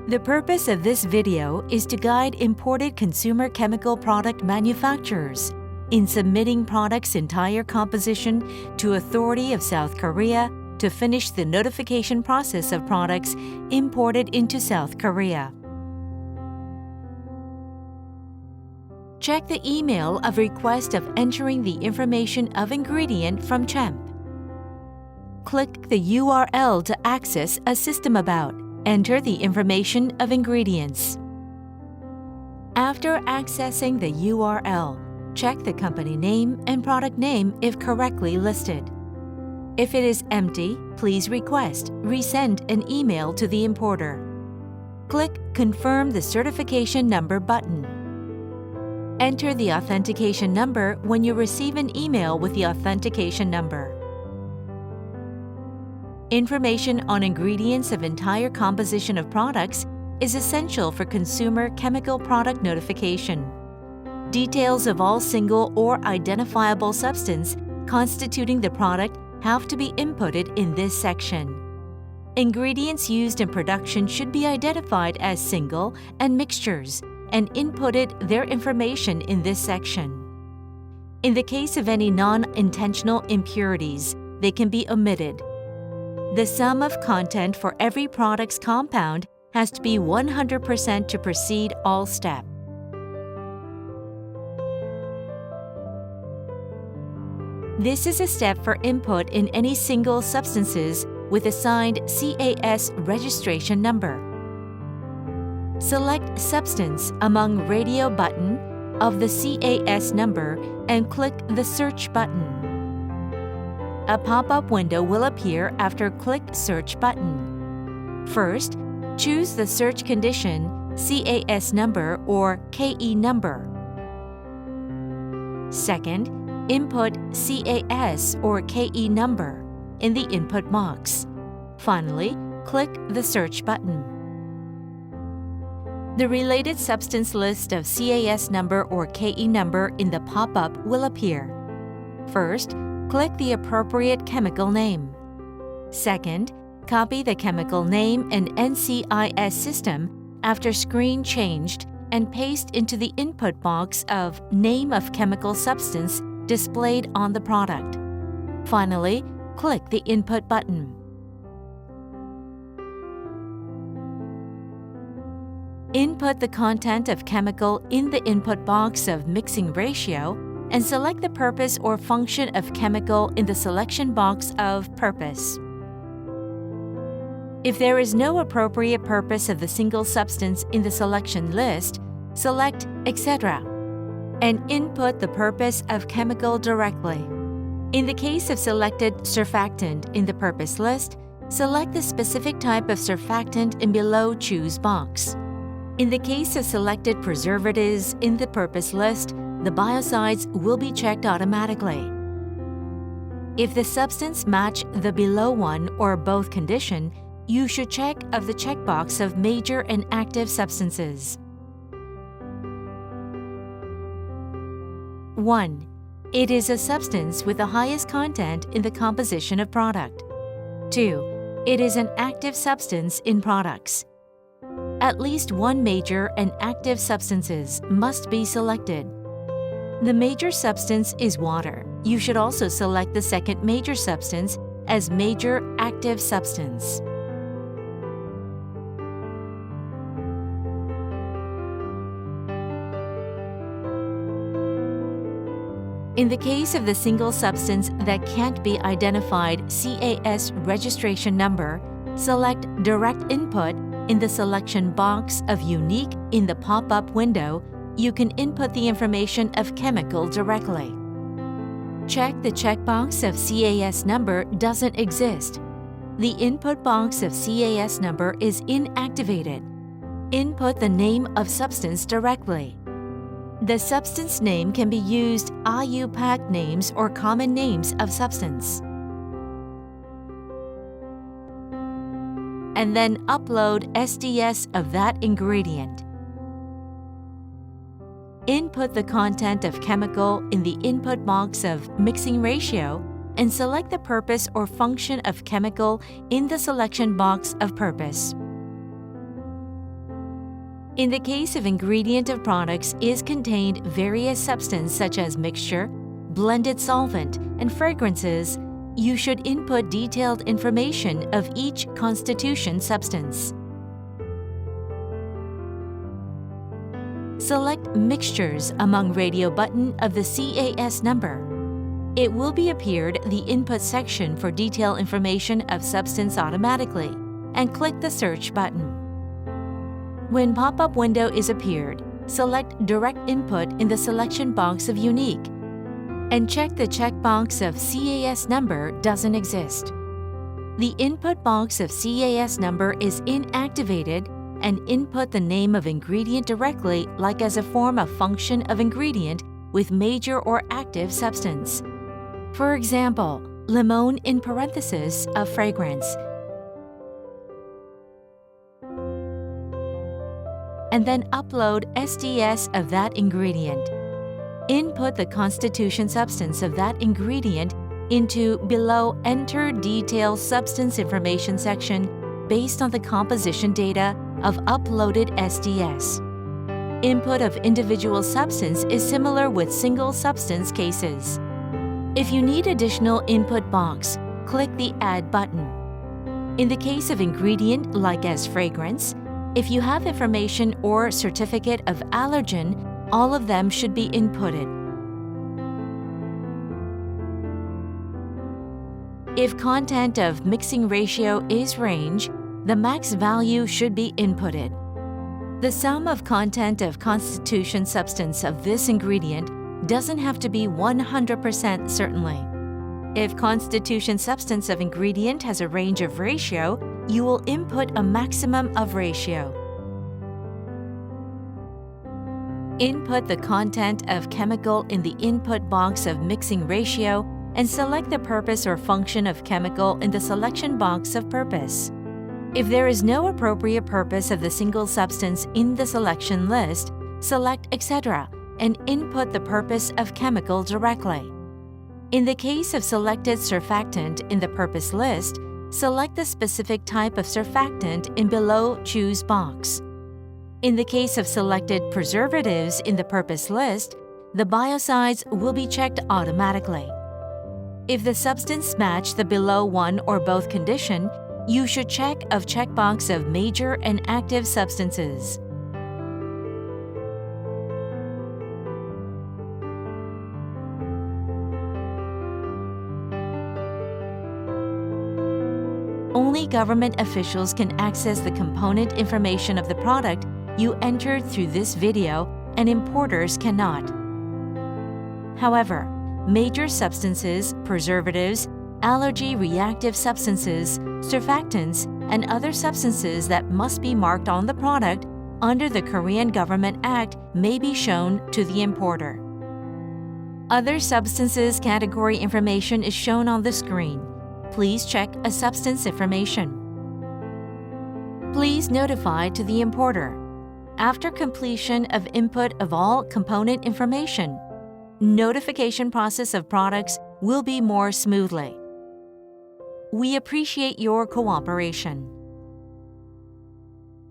The purpose of this video is to guide imported consumer chemical product manufacturers in submitting products' entire composition to Authority of South Korea to finish the notification process of products imported into South Korea. Check the email of request of entering the information of ingredient from CHEMP. Click the URL to access a system about. Enter the information of ingredients. After accessing the URL, check the company name and product name if correctly listed. If it is empty, please resend an email to the importer. Click Confirm the Certification Number button. Enter the authentication number when you receive an email with the authentication number. Information on ingredients of entire composition of products is essential for consumer chemical product notification. Details of all single or identifiable substance constituting the product have to be inputted in this section. Ingredients used in production should be identified as single and mixtures and inputted their information in this section. In the case of any non-intentional impurities, they can be omitted. The sum of content for every product's compound has to be 100% to proceed all steps. This is a step for input in any single substances with assigned CAS registration number. Select Substance among radio button of the CAS number and click the Search button. A pop-up window will appear after click Search button. First, choose the search condition CAS number or KE number. Second, input CAS or KE number in the input box. Finally, click the Search button. The related substance list of CAS number or KE number in the pop-up will appear. First, click the appropriate chemical name. Second, copy the chemical name and NCIS system after screen changed and paste into the input box of Name of Chemical Substance displayed on the product. Finally, click the Input button. Input the content of chemical in the input box of Mixing Ratio and select the purpose or function of chemical in the selection box of Purpose. If there is no appropriate purpose of the single substance in the selection list, select Etc. and input the purpose of chemical directly. In the case of selected surfactant in the purpose list, select the specific type of surfactant in below Choose box. In the case of selected preservatives in the purpose list, the biocides will be checked automatically. If the substance match the below one or both condition, you should check of the checkbox of major and active substances. 1. It is a substance with the highest content in the composition of product. 2. It is an active substance in products. At least one major and active substances must be selected. The major substance is water. You should also select the second major substance as major active substance. In the case of the single substance that can't be identified CAS registration number, select Direct Input in the selection box of Unique in the pop-up window. You can input the information of chemical directly. Check the checkbox of CAS number doesn't exist. The input box of CAS number is inactivated. Input the name of substance directly. The substance name can be used IUPAC names or common names of substance. And then upload SDS of that ingredient. Input the content of chemical in the input box of Mixing Ratio and select the purpose or function of chemical in the selection box of Purpose. In the case of ingredient of products is contained various substance such as mixture, blended solvent, and fragrances, you should input detailed information of each constitution substance. Select Mixtures among radio button of the CAS number. It will be appeared the input section for detailed information of substance automatically, and click the Search button. When pop-up window is appeared, select Direct Input in the selection box of Unique, and check the checkbox of CAS number doesn't exist. The input box of CAS number is inactivated, and input the name of ingredient directly like as a form of function of ingredient with major or active substance. For example, limon in parenthesis of fragrance. And then upload SDS of that ingredient. Input the constitution substance of that ingredient into below Enter Detail Substance Information section based on the composition data of uploaded SDS. Input of individual substance is similar with single substance cases. If you need additional input box, click the Add button. In the case of ingredient like as fragrance, if you have information or certificate of allergen, all of them should be inputted. If content of mixing ratio is range, the max value should be inputted. The sum of content of constitution substance of this ingredient doesn't have to be 100% certainly. If constitution substance of ingredient has a range of ratio, you will input a maximum of ratio. Input the content of chemical in the input box of mixing ratio and select the purpose or function of chemical in the selection box of purpose. If there is no appropriate purpose of the single substance in the selection list, select etc. and input the purpose of chemical directly. In the case of selected surfactant in the purpose list, select the specific type of surfactant in below Choose box. In the case of selected preservatives in the purpose list, the biocides will be checked automatically. If the substance match the below one or both condition, you should check of checkbox of major and active substances. Only government officials can access the component information of the product you entered through this video, and importers cannot. However, major substances, preservatives, allergy-reactive substances, surfactants, and other substances that must be marked on the product under the Korean Government Act may be shown to the importer. Other substances category information is shown on the screen. Please check a substance information. Please notify to the importer. After completion of input of all component information, notification process of products will be more smoothly. We appreciate your cooperation.